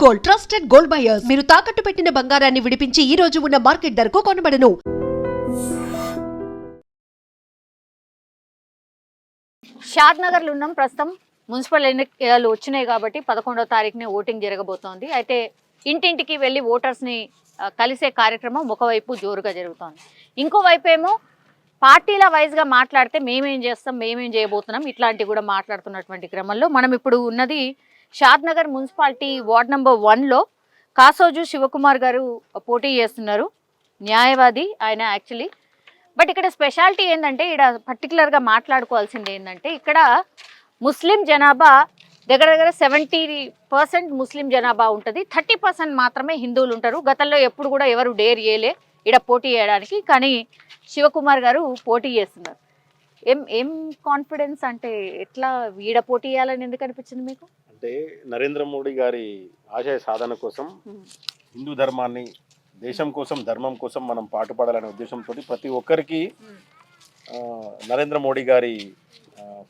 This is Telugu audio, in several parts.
Gold, trusted gold buyers. మీరు తాకట్టు పెట్టిన బంగారాన్ని విడిపించి ఈ రోజు ఉన్న మార్కెట్ ధరకు కొనబడను. షాద్ నగర్లో ఉన్నాం ప్రస్తుతం. మున్సిపల్ ఎన్నికలు వచ్చినాయి కాబట్టి 11వ తారీఖునే ఓటింగ్ జరగబోతోంది. అయితే ఇంటింటికి వెళ్ళి ఓటర్స్ని కలిసే కార్యక్రమం ఒకవైపు జోరుగా జరుగుతోంది. ఇంకోవైపు ఏమో పార్టీల వైజ్గా మాట్లాడితే మేమేం చేస్తాం, మేమేం చేయబోతున్నాం, ఇట్లాంటివి కూడా మాట్లాడుతున్నటువంటి క్రమంలో మనం ఇప్పుడు ఉన్నది Shadnagar municipality ward number 1లో కాసోజు శివకుమార్ గారు పోటీ చేస్తున్నారు. న్యాయవాది ఆయన యాక్చువల్లీ. బట్ ఇక్కడ స్పెషాలిటీ ఏంటంటే, ఇక్కడ పర్టికులర్గా మాట్లాడుకోవాల్సింది ఏంటంటే, ఇక్కడ ముస్లిం జనాభా దగ్గర దగ్గర 70% ముస్లిం జనాభా ఉంటుంది. 30% మాత్రమే హిందువులు ఉంటారు. గతంలో ఎప్పుడు కూడా ఎవరు డేర్ చేయలే ఇక్కడ పోటీ చేయడానికి, కానీ శివకుమార్ గారు పోటీ చేస్తున్నారు. ఏం కాన్ఫిడెన్స్ అంటే ఎట్లా ఈడ పోటీ చేయాలని ఎందుకు అనిపించింది మీకు? అంటే నరేంద్ర మోడీ గారి ఆశయ సాధన కోసం, హిందూ ధర్మాన్ని, దేశం కోసం, ధర్మం కోసం మనం పాటుపడాలనే ఉద్దేశంతో ప్రతి ఒక్కరికి నరేంద్ర మోడీ గారి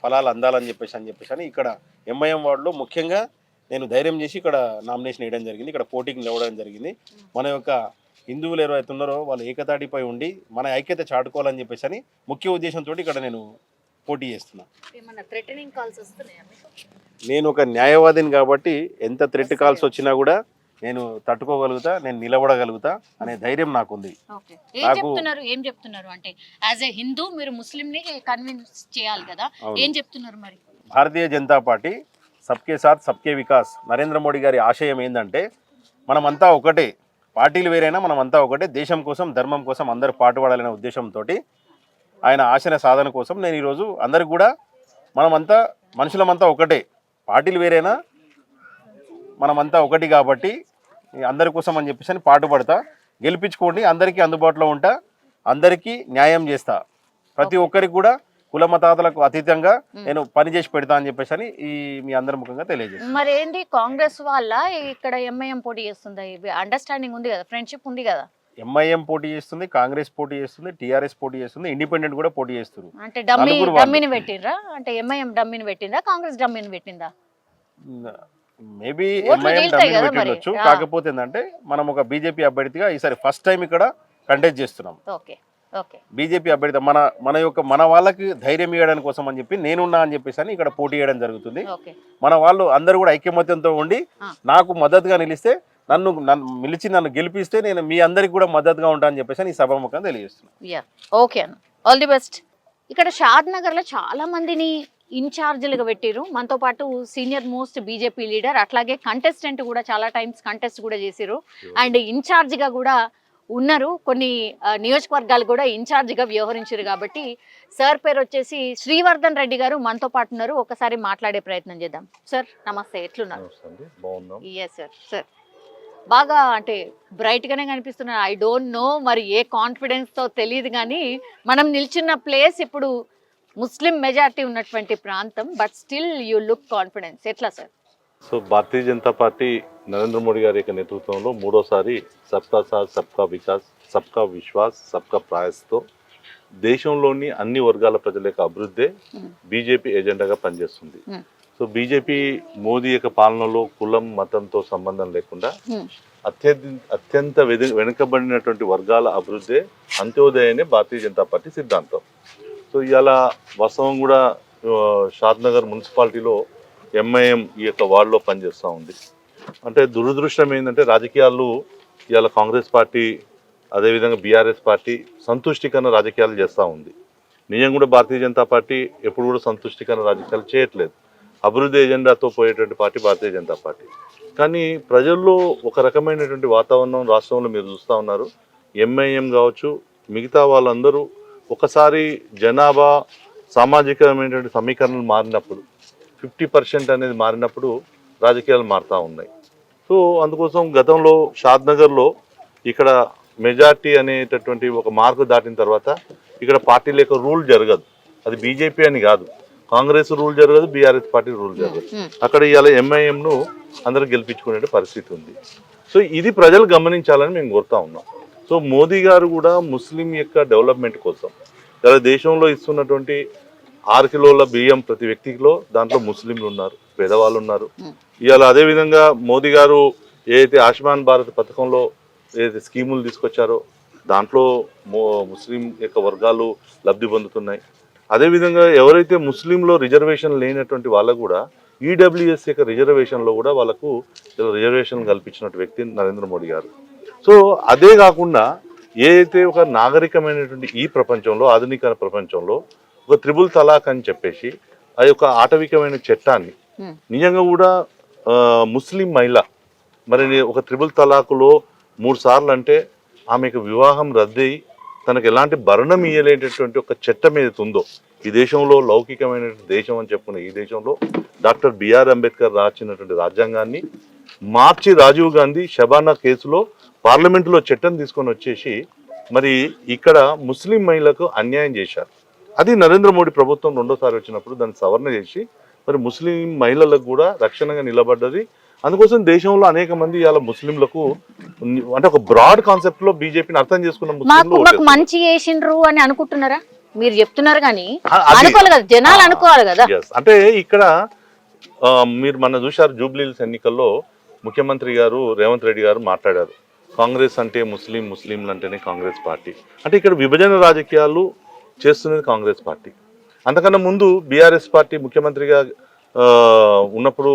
ఫలాలు అందాలని చెప్పేసి ఇక్కడ ఎంఐఎం వార్డులో ముఖ్యంగా నేను ధైర్యం చేసి ఇక్కడ నామినేషన్ వేయడం జరిగింది. ఇక్కడ పోటీకి నిలవడం జరిగింది. మన యొక్క హిందువులు ఎవరైతే ఉన్నారో వాళ్ళు ఏకతాటిపై ఉండి మన ఐక్యత చాటుకోవాలని చెప్పేసి ముఖ్య ఉద్దేశంతో ఇక్కడ నేను పోటీ చేస్తున్నా. నేను ఒక న్యాయవాదిని కాబట్టి ఎంత థ్రెట్ కాల్స్ వచ్చినా కూడా నేను తట్టుకోగలుగుతా, నేను నిలబడగలుగుతా అనే ధైర్యం నాకుంది. ఏం చెప్తున్నారు అంటే యాజ్ ఏ హిందూ మీరు ముస్లింని కన్విన్స్ చేయాలి కదా, ఏం చెప్తున్నారు మరి? భారతీయ జనతా పార్టీ సబ్కే సాత్ సబ్కే వికాస్, నరేంద్ర మోడీ గారి ఆశయం ఏంటంటే మనమంతా ఒకటే, పార్టీలు వేరైనా మనమంతా ఒకటే, దేశం కోసం, ధర్మం కోసం అందరూ పాటుపడాలనే ఉద్దేశంతో ఆయన ఆశయ సాధన కోసం నేను ఈరోజు అందరికి కూడా మనమంతా మనుషులమంతా ఒకటే, పార్టీలు వేరైనా మనమంతా ఒకటి కాబట్టి అందరి కోసం అని చెప్పేసి పాటుపడతా. గెలిపించుకోండి, అందరికీ అందుబాటులో ఉంటా, అందరికీ న్యాయం చేస్తా, ప్రతి ఒక్కరికి కూడా కుల మతాలకు అతీతంగా నేను పనిచేసి పెడతా అని చెప్పేసి ఈ మీ అందరి ముఖంగా తెలియజేస్తాను. మరి ఏంటి కాంగ్రెస్ వాళ్ళ ఇక్కడ ఎంఐఎం పోటీ చేస్తుంది, అండర్స్టాండింగ్ ఉంది కదా, ఫ్రెండ్షిప్ ఉంది కదా? ఎంఐఎం పోటీ చేస్తుంది, కాంగ్రెస్ పోటీ చేస్తుంది, టీఆర్ఎస్ పోటీ చేస్తుంది, ఇండిపెండెంట్ కూడా పోటీ చేస్తారు. అంటే డమ్మీని పెట్టిండ్రా? అంటే ఎంఐఎం డమ్మీని పెట్టిందా, కాంగ్రెస్ డమ్మీని పెట్టిందా? మేబీ ఎంఐఎం డమ్మీని పెట్టిండొచ్చు. కాకపోతే ఏంటంటే మనం ఒక బీజేపీ అభ్యర్థిగా ఈసారి ఫస్ట్ టైం ఇక్కడ కంటెస్ట్ చేస్తున్నాం. బీజేపీ అభ్యర్థి మన వాళ్ళకి ధైర్యం ఇవ్వడానికి కోసం అని చెప్పి నేనున్నా అని చెప్పేసి ఇక్కడ పోటీ చేయడం జరుగుతుంది. మన వాళ్ళు అందరూ కూడా ఐక్యమత్యంతో ఉండి నాకు మద్దతుగా నిలిస్తే, నన్ను గెలిపిస్తే నేను మీ అందరికి కూడా మద్దతుగా ఉంటా అని చెప్పేసి ఈ సభాముఖంగా తెలియజేస్తున్నాను. ఓకే అన్న, ఆల్ ది బెస్ట్. ఇక్కడ షాద్ నగర్ లో చాలా మందిని ఇన్ఛార్జీలుగా పెట్టారు. మనతో పాటు సీనియర్ మోస్ట్ బీజేపీ లీడర్, అట్లాగే కంటెస్టెంట్ కూడా చాలా టైమ్స్ కంటెస్ట్ కూడా చేసారు, అండ్ ఇన్ఛార్జిగా కూడా ఉన్నారు. కొన్ని నియోజకవర్గాలు కూడా ఇన్ఛార్జిగా వ్యవహరించారు. కాబట్టి సార్ పేరు వచ్చేసి శ్రీవర్ధన్ రెడ్డి గారు మనతో పాటు ఉన్నారు. ఒకసారి మాట్లాడే ప్రయత్నం చేద్దాం. సార్ నమస్తే, ఎట్లున్నారు? Yes sir. సార్ బాగా అంటే బ్రైట్ గానే కనిపిస్తున్నారు. ఐ డోంట్ నో మరి ఏ కాన్ఫిడెన్స్ తో తెలియదు, కానీ మనం నిల్చున్న ప్లేస్ ఇప్పుడు ముస్లిం మెజారిటీ ఉన్నటువంటి ప్రాంతం, but still you look confidence. ఎట్లా sir? So Bharatiya Janata party Narendra Modi గారి యొక్క నేతృత్వంలో మూడోసారి సబ్కా సాత్ సబ్కా వికాస్, సబ్కా విశ్వాస్, సబ్కా ప్రయాస్తో దేశంలోని అన్ని వర్గాల ప్రజల యొక్క అభివృద్ధి బీజేపీ ఎజెండాగా పనిచేస్తుంది. సో బీజేపీ మోదీ యొక్క పాలనలో కులం మతంతో సంబంధం లేకుండా అత్యంత వెనుకబడినటువంటి వర్గాల అభివృద్ధి అంత్యోదయనే భారతీయ జనతా పార్టీ సిద్ధాంతం. సో ఇవాళ వాస్తవం కూడా షాద్ నగర్ మున్సిపాలిటీలో ఎంఐఎం ఈ యొక్క వార్డులో పనిచేస్తూ ఉంది. అంటే దురదృష్టం ఏంటంటే రాజకీయాలు ఇవాళ కాంగ్రెస్ పార్టీ అదేవిధంగా బీఆర్ఎస్ పార్టీ సంతుష్టికరణ రాజకీయాలు చేస్తూ ఉంది. నిజం కూడా భారతీయ జనతా పార్టీ ఎప్పుడు కూడా సంతుష్టికరణ రాజకీయాలు చేయట్లేదు. అభివృద్ధి ఎజెండాతో పోయేటువంటి పార్టీ భారతీయ జనతా పార్టీ. కానీ ప్రజల్లో ఒక రకమైనటువంటి వాతావరణం రాష్ట్రంలో మీరు చూస్తూ ఉన్నారు. ఎంఐఎం కావచ్చు, మిగతా వాళ్ళందరూ ఒకసారి జనాభా సామాజికమైనటువంటి సమీకరణలు మారినప్పుడు 50% అనేది మారినప్పుడు రాజకీయాలు మారుతూ ఉన్నాయి. సో అందుకోసం గతంలో షాద్ నగర్లో ఇక్కడ మెజార్టీ అనేటటువంటి ఒక మార్కు దాటిన తర్వాత ఇక్కడ పార్టీల యొక్క రూల్ జరగదు. అది బీజేపీ అని కాదు, కాంగ్రెస్ రూల్ జరగదు, బీఆర్ఎస్ పార్టీ రూల్ జరగదు. అక్కడ ఇవాళ ఎంఐఎంను అందరూ గెలిపించుకునే పరిస్థితి ఉంది. సో ఇది ప్రజలు గమనించాలని మేము కోరుతా ఉన్నాం. సో మోదీ గారు కూడా ముస్లిం యొక్క డెవలప్మెంట్ కోసం ఇలా దేశంలో ఇస్తున్నటువంటి 6 కిలోల బియ్యం ప్రతి వ్యక్తిలో దాంట్లో ముస్లింలు ఉన్నారు, పేదవాళ్ళు ఉన్నారు. ఇవాళ అదేవిధంగా మోదీ గారు ఏదైతే ఆయుష్మాన్ భారత్ పథకంలో ఏదైతే స్కీములు తీసుకొచ్చారో దాంట్లో ముస్లిం యొక్క వర్గాలు లబ్ధి పొందుతున్నాయి. అదేవిధంగా ఎవరైతే ముస్లింలో రిజర్వేషన్ లేనటువంటి వాళ్ళకు కూడా ఈడబ్ల్యూఎస్ యొక్క రిజర్వేషన్లో కూడా వాళ్ళకు రిజర్వేషన్ కల్పించినటువంటి వ్యక్తి నరేంద్ర మోడీ గారు. సో అదే కాకుండా ఏదైతే ఒక నాగరికమైనటువంటి ఈ ప్రపంచంలో, ఆధునిక ప్రపంచంలో ఒక త్రిబుల్ తలాక్ అని చెప్పేసి ఆ యొక్క ఆటవికమైన చట్టాన్ని నిజంగా కూడా ముస్లిం మహిళ మరి ఒక త్రిబుల్ తలాకులో 3 సార్లు అంటే ఆమెకు వివాహం రద్దయి తనకు ఎలాంటి భరణం ఇయ్యలేటటువంటి ఒక చట్టం ఏదైతే ఉందో, ఈ దేశంలో లౌకికమైన దేశం అని చెప్పుకున్న ఈ దేశంలో డాక్టర్ బిఆర్ అంబేద్కర్ రాసినటువంటి రాజ్యాంగాన్ని మార్చి రాజీవ్ గాంధీ షబానా కేసులో పార్లమెంటులో చట్టం తీసుకొని వచ్చేసి మరి ఇక్కడ ముస్లిం మహిళలకు అన్యాయం చేశారు. అది నరేంద్ర మోడీ ప్రభుత్వం రెండోసారి వచ్చినప్పుడు దాన్ని సవరణ చేసి మరి ముస్లిం మహిళలకు కూడా రక్షణగా నిలబడ్డది. అందుకోసం దేశంలో అనేక మంది ఇవాళ ముస్లింలకు అంటే ఒక బ్రాడ్ కాన్సెప్ట్ లో బీజేపీని అర్థం చేసుకున్న మాకు మంచి చేసిండ్రు అని అనుకుంటున్నారా? మీరు చెప్తున్నారు కానీ అనుకోవాలి కదా, జనాలు అనుకోవాలి కదా. అంటే ఇక్కడ మీరు మన చూశారు జూబ్లీహిల్స్ ఎన్నికల్లో ముఖ్యమంత్రి గారు రేవంత్ రెడ్డి గారు మాట్లాడారు, కాంగ్రెస్ అంటే ముస్లింలు అంటేనే కాంగ్రెస్ పార్టీ. అంటే ఇక్కడ విభజన రాజకీయాలు చేస్తున్నది కాంగ్రెస్ పార్టీ. అంతకన్నా ముందు బీఆర్ఎస్ పార్టీ ముఖ్యమంత్రిగా ఉన్నప్పుడు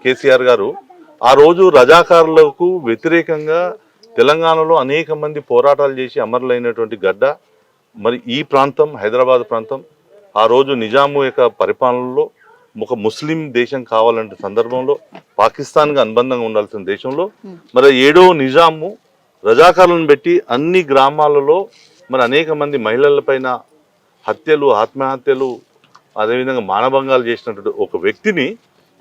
కేసీఆర్ గారు ఆ రోజు రజాకారులకు వ్యతిరేకంగా తెలంగాణలో అనేక మంది పోరాటాలు చేసి అమరులైనటువంటి గడ్డ మరి ఈ ప్రాంతం, హైదరాబాద్ ప్రాంతం. ఆ రోజు నిజాము యొక్క పరిపాలనలో ఒక ముస్లిం దేశం కావాలంటే సందర్భంలో, పాకిస్తాన్కి అనుబంధంగా ఉండాల్సిన దేశంలో మరి 7వ నిజాము రజాకారులను పెట్టి అన్ని గ్రామాలలో మరి అనేక మంది మహిళలపైన హత్యలు, ఆత్మహత్యలు, అదేవిధంగా మానభంగాలు చేసినటువంటి ఒక వ్యక్తిని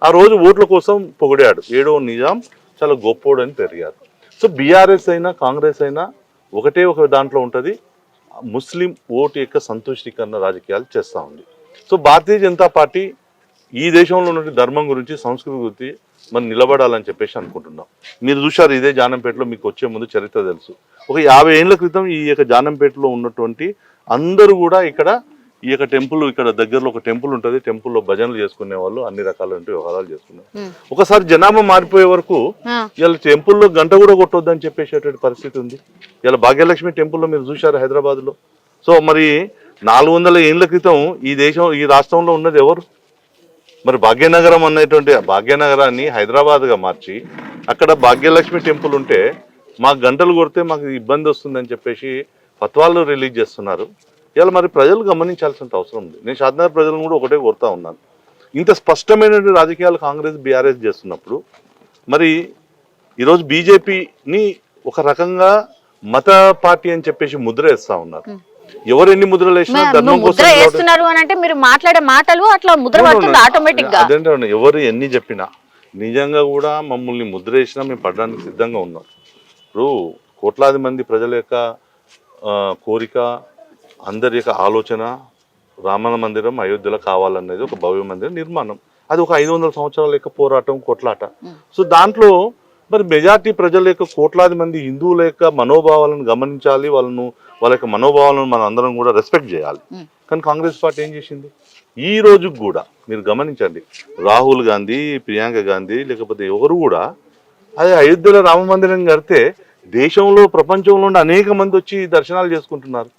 ఆ రోజు ఓట్ల కోసం పొగిడాడు. 7వ నిజాం చాలా గొప్పోడు అని పెరిగారు. సో బీఆర్ఎస్ అయినా కాంగ్రెస్ అయినా ఒకటే ఒక దాంట్లో ఉంటుంది, ముస్లిం ఓటు యొక్క సంతుష్టీకరణ రాజకీయాలు చేస్తూ ఉంది. సో భారతీయ జనతా పార్టీ ఈ దేశంలో ఉన్న ధర్మం గురించి, సంస్కృతి గురించి మనం నిలబడాలని చెప్పేసి అనుకుంటున్నాం. మీరు చూశారు ఇదే జానంపేటలో, మీకు వచ్చే ముందు చరిత్ర తెలుసు, ఒక 50 ఏళ్ల క్రితం ఈ యొక్క జానంపేటలో ఉన్నటువంటి అందరూ కూడా ఇక్కడ ఈ యొక్క టెంపుల్, ఇక్కడ దగ్గరలో ఒక టెంపుల్ ఉంటుంది, టెంపుల్లో భజనలు చేసుకునే వాళ్ళు, అన్ని రకాలైన వ్యవహారాలు చేసుకున్నారు. ఒకసారి జనాభా మారిపోయే వరకు ఇలా టెంపుల్లో గంట కూడా కొట్టొద్దని చెప్పేసేటువంటి పరిస్థితి ఉంది. ఇలా భాగ్యలక్ష్మి టెంపుల్లో మీరు చూశారు హైదరాబాద్లో. సో మరి 400 ఏళ్ల క్రితం ఈ రాష్ట్రంలో ఉన్నది ఎవరు? మరి భాగ్యనగరం అనేటువంటి భాగ్యనగరాన్ని హైదరాబాద్గా మార్చి అక్కడ భాగ్యలక్ష్మి టెంపుల్ ఉంటే మాకు గంటలు కొడితే మాకు ఇబ్బంది వస్తుందని చెప్పేసి ఫత్వాలు రిలీజ్ చేస్తున్నారు. ఇలా మరి ప్రజలు గమనించాల్సిన అవసరం ఉంది. నేను షాద్నగర్ ప్రజలను కూడా ఒకటే కోరుతా ఉన్నాను, ఇంత స్పష్టమైనటువంటి రాజకీయాలు కాంగ్రెస్ బీఆర్ఎస్ చేస్తున్నప్పుడు మరి ఈరోజు బీజేపీని ఒక రకంగా మత పార్టీ అని చెప్పేసి ముద్ర వేస్తా ఉన్నారు. ఎవరు ఎన్ని ముద్రలు వేసినా ధర్మం కోసం వేస్తున్నారు అని అంటే మీరు మాట్లాడే మాటలు అట్లా ముద్ర పడుతుంది ఆటోమేటిక్ గా. అదేంటే ఎవరు ఎన్ని చెప్పినా నిజంగా కూడా మమ్మల్ని ముద్ర వేసినా మేము పడడానికి సిద్ధంగా ఉన్నాం. ఇప్పుడు కోట్లాది మంది ప్రజల యొక్క కోరిక, అందరి యొక్క ఆలోచన రామ మందిరం అయోధ్యలో కావాలనేది, ఒక భవ్య మందిరం నిర్మాణం. అది ఒక 500 సంవత్సరాల యొక్క పోరాటం, కొట్లాట. సో దాంట్లో మరి మెజార్టీ ప్రజల యొక్క కోట్లాది మంది హిందువుల యొక్క మనోభావాలను గమనించాలి, వాళ్ళ యొక్క మనోభావాలను మనం అందరం కూడా రెస్పెక్ట్ చేయాలి. కానీ కాంగ్రెస్ పార్టీ ఏం చేసింది? ఈ రోజు కూడా మీరు గమనించండి, రాహుల్ గాంధీ, ప్రియాంక గాంధీ, లేకపోతే ఎవరు కూడా అదే అయోధ్యలో రామ మందిరం కడితే దేశంలో, ప్రపంచంలో అనేక మంది వచ్చి దర్శనాలు చేసుకుంటున్నారు.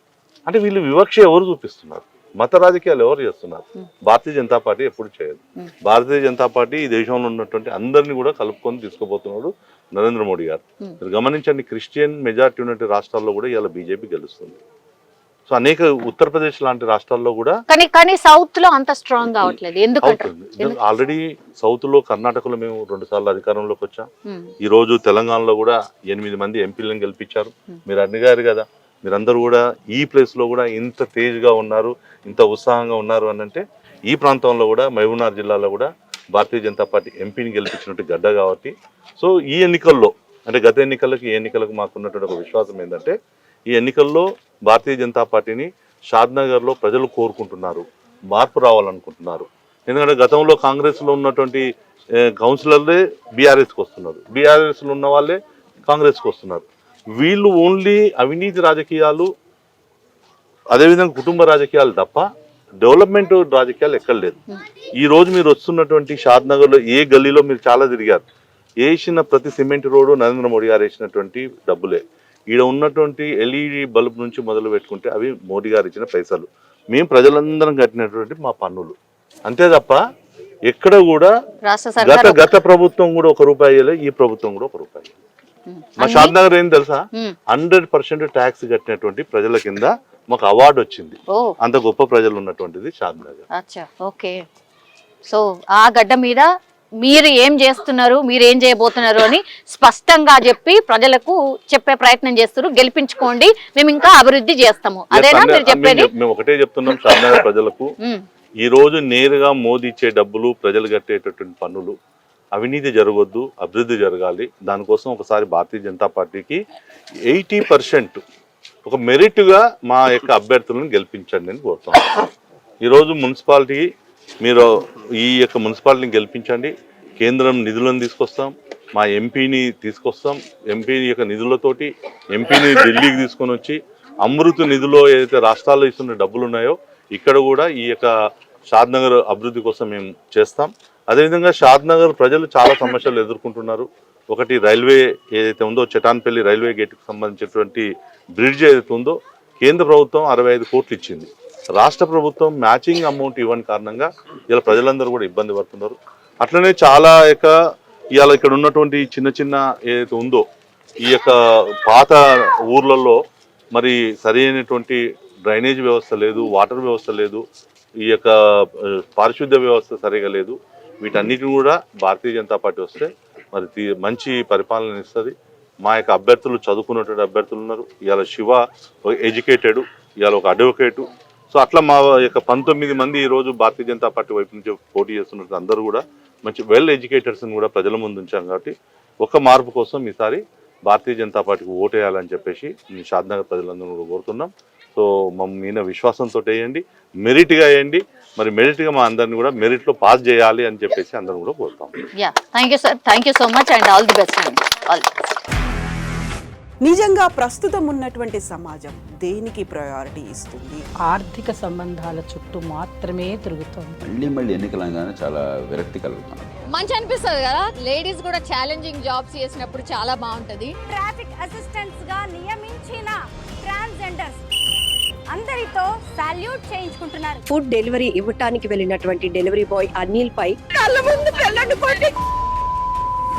అంటే వీళ్ళు వివక్ష ఎవరు చూపిస్తున్నారు? మత రాజకీయాలు ఎవరు చేస్తున్నారు? భారతీయ జనతా పార్టీ ఎప్పుడు చేయదు. భారతీయ జనతా పార్టీ ఈ దేశంలో ఉన్నటువంటి అందరినీ కూడా కలుపుకొని తీసుకుపోతున్నాడు నరేంద్ర మోడీ గారు. మీరు గమనించండి, క్రిస్టియన్ మెజారిటీ ఉన్నటువంటి రాష్ట్రాల్లో కూడా ఇలా బీజేపీ గెలుస్తుంది. సో అనేక ఉత్తరప్రదేశ్ లాంటి రాష్ట్రాల్లో కూడా, కానీ సౌత్ లో అంత స్ట్రాంగ్ కావట్లేదు. ఎందుకంటే ఆల్రెడీ సౌత్ లో, కర్ణాటకలో మేము 2 సార్లు అధికారంలోకి వచ్చాం. ఈ రోజు తెలంగాణలో కూడా 8 మంది ఎంపీలను గెలిపించారు. మీరు అడిగారు కదా, మీరందరూ కూడా ఈ ప్లేస్ లో కూడా ఇంత తేజ్గా ఉన్నారు, ఇంత ఉత్సాహంగా ఉన్నారు అని అంటే ఈ ప్రాంతంలో కూడా, మహబూబ్నగర్ జిల్లాలో కూడా భారతీయ జనతా పార్టీ ఎంపీని గెలిపించినట్టు గడ్డ కాబట్టి. సో ఈ ఎన్నికల్లో, అంటే గత ఎన్నికలకు ఈ ఎన్నికలకు మాకున్నటువంటి ఒక విశ్వాసం ఏంటంటే, ఈ ఎన్నికల్లో భారతీయ జనతా పార్టీని షాద్నగర్లో ప్రజలు కోరుకుంటున్నారు, మార్పు రావాలనుకుంటున్నారు. ఎందుకంటే గతంలో కాంగ్రెస్లో ఉన్నటువంటి కౌన్సిలర్లే బీఆర్ఎస్కి వస్తున్నారు, బీఆర్ఎస్లో ఉన్న వాళ్ళే కాంగ్రెస్కి వస్తున్నారు. వీళ్ళు ఓన్లీ అవినీతి రాజకీయాలు, అదేవిధంగా కుటుంబ రాజకీయాలు తప్ప డెవలప్మెంట్ రాజకీయాలు ఎక్కడ లేదు. ఈ రోజు మీరు వస్తున్నటువంటి షాద్నగర్లో ఏ గల్లీలో మీరు చాలా తిరిగారు, వేసిన ప్రతి సిమెంట్ రోడ్డు నరేంద్ర మోడీ గారు వేసినటువంటి డబ్బులే. ఈడ ఉన్నటువంటి ఎల్ఈడి బల్బ్ నుంచి మొదలు పెట్టుకుంటే అవి మోడీ గారు ఇచ్చిన పైసలు, మేము ప్రజలందరం కట్టినటువంటి మా పన్నులు. అంతే తప్ప ఎక్కడ కూడా గత ప్రభుత్వం కూడా ₹1 అయ్యలే, ఈ ప్రభుత్వం కూడా ₹1 అయ్యలే. మా షాద్ నగర్ ఏం తెలుసా, 100% ట్యాక్స్ కట్టినటువంటి ప్రజల కింద మాకు అవార్డు వచ్చింది. అంత గొప్ప ప్రజలు ఉన్నటువంటిది షాద్ నగర్. ఓకే, సో ఆ గడ్డ మీద మీరు ఏం చేస్తున్నారు, మీరు ఏం చేయబోతున్నారు అని స్పష్టంగా చెప్పి ప్రజలకు చెప్పే ప్రయత్నం చేస్తారు. గెలిపించుకోండి, మేము ఇంకా అభివృద్ధి చేస్తాము, అదేనా మీరు చెప్పేది? మేము ఒకటే చెప్తున్నాం షాద్ నగర్ ప్రజలకు, ఈ రోజు నేరుగా మోదీ ఇచ్చే డబ్బులు, ప్రజలు కట్టేటటువంటి పన్నులు, అవినీతి జరగొద్దు, అభివృద్ధి జరగాలి. దానికోసం ఒకసారి భారతీయ జనతా పార్టీకి 80% ఒక మెరిట్గా మా యొక్క అభ్యర్థులను గెలిపించండి అని కోరుతున్నాం. ఈరోజు మున్సిపాలిటీ, మీరు ఈ యొక్క మున్సిపాలిటీని గెలిపించండి, కేంద్రం నిధులను తీసుకొస్తాం, మా ఎంపీని తీసుకొస్తాం, ఎంపీ యొక్క నిధులతోటి ఎంపీని ఢిల్లీకి తీసుకొని వచ్చి అమృత్ నిధులో ఏదైతే రాష్ట్రాల్లో ఇస్తున్న డబ్బులు ఉన్నాయో ఇక్కడ కూడా ఈ యొక్క షాద్ నగర్ అభివృద్ధి కోసం మేము చేస్తాం. అదేవిధంగా షాద్ నగర్ ప్రజలు చాలా సమస్యలు ఎదుర్కొంటున్నారు. ఒకటి రైల్వే ఏదైతే ఉందో, చటాన్పల్లి రైల్వే గేట్కి సంబంధించినటువంటి బ్రిడ్జ్ ఏదైతే ఉందో కేంద్ర ప్రభుత్వం 65 కోట్లు ఇచ్చింది, రాష్ట్ర ప్రభుత్వం మ్యాచింగ్ అమౌంట్ ఇవ్వని కారణంగా ఇలా ప్రజలందరూ కూడా ఇబ్బంది పడుతున్నారు. అట్లనే చాలా ఇవాళ ఇక్కడ ఉన్నటువంటి చిన్న చిన్న ఏదైతే ఉందో ఈ యొక్క పాత ఊర్లలో మరి సరైనటువంటి డ్రైనేజ్ వ్యవస్థ లేదు, వాటర్ వ్యవస్థ లేదు, ఈ యొక్క పారిశుద్ధ్య వ్యవస్థ సరిగా లేదు. వీటన్నిటిని కూడా భారతీయ జనతా పార్టీ వస్తే మరి మంచి పరిపాలన ఇస్తుంది. మా యొక్క అభ్యర్థులు చదువుకున్నటువంటి అభ్యర్థులు ఉన్నారు. ఇవాళ శివ ఎడ్యుకేటెడ్, ఇవాళ ఒక అడ్వకేటు. సో అట్లా మా యొక్క 19 మంది ఈరోజు భారతీయ జనతా పార్టీ వైపు నుంచి పోటీ చేస్తున్నట్టు అందరూ కూడా మంచి వెల్ ఎడ్యుకేటర్స్ని కూడా ప్రజల ముందు ఉంచాం. కాబట్టి ఒక మార్పు కోసం ఈసారి భారతీయ జనతా పార్టీకి ఓటేయాలని చెప్పేసి మీ షాద్ నగర్ ప్రజలందరూ కూడా కోరుతున్నాం. సో మీద విశ్వాసంతో వేయండి, మెరిట్గా వేయండి. మరి మెరిట్గా మా అందరిని కూడా మెరిట్లో పాస్ చేయాలి అని చెప్పేసి అందరం కూడా కోరుతాం. Thank you sir, thank you so much and all the best అండి. నిజంగా ప్రస్తుతం ఉన్నటువంటి సమాజం దేనికి ప్రయారిటీ ఇస్తుంది? ఆర్థిక సంబంధాల చుట్టూ మాత్రమే తిరుగుతుంది. మళ్ళీ ఎన్నికలంగానే చాలా విరక్తి కలుగుతుంది. మంచి అనిపిస్తుంది కదా, లేడీస్ కూడా ఛాలెంజింగ్ జాబ్స్ చేసినప్పుడు చాలా బాగుంటది. ట్రాఫిక్ అసిస్టెంట్స్ గా నియమించిన ట్రాన్స్జెండర్స్ అందరితో సాల్యూట్ చేయించుకుంటున్నారు. ఫుడ్ డెలివరీ ఇవ్వటానికి వెళ్ళినటువంటి డెలివరీ బాయ్ అనిల్ పై కళ్ళ ముందు